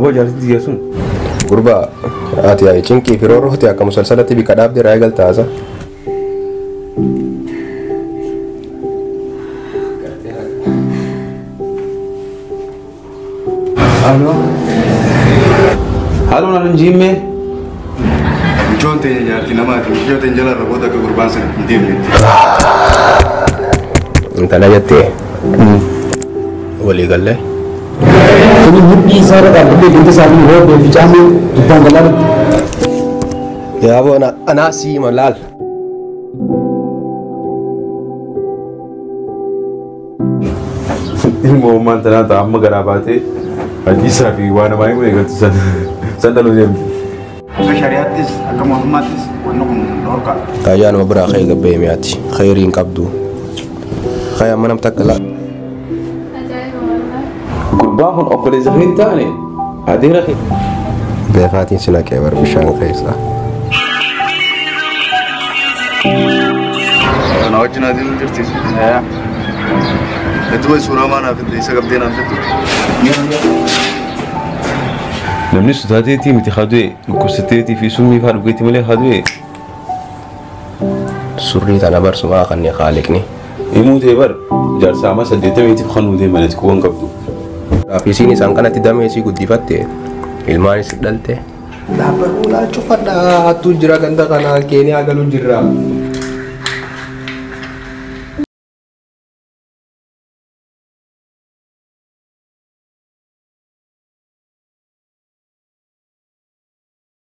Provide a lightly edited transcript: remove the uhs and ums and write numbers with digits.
Gua jaarsi dia sun. Gurba ati ay cinki firoro hoti akka musalsalati bika dhabde raagal taasa. Halo. Halo nalan jimme. Jonte jaarti namati jonte jala rabota ka gurbaan san dimne. Intala jette. Wali galle. Kuni muddi sara da bude dinta sabi ho be fichami dangalar. Ya abo ana si malal. Ilmu mantana ta amma garabate. Hadisa fi wana mai mai gatu sandalu dem. Syariatis akka Muhammadis wono kun dorka. Kayaan mabra khay gabbe miati. Khairin qabdu. Khaya manam takala. Gurbahun okole zahin tani. Adira khi. Befatin sina ke bar bishan khaisa. Ana wajna dil dirti. Ya. Itu suramana fi isa qabdina fitu. Namni sudadeti mitikhadwe kusateti fi summi farqiti male khadwe. Surri tana bar suma kan ya khaliqni. Imute bar jar sama sadete miti khanude malet kuwan qabdu. Fi sini sangkana tidame si guddifatte. Ilmani sidalte. Dapat ula cufada tu jira ganda kana kene agalu jira.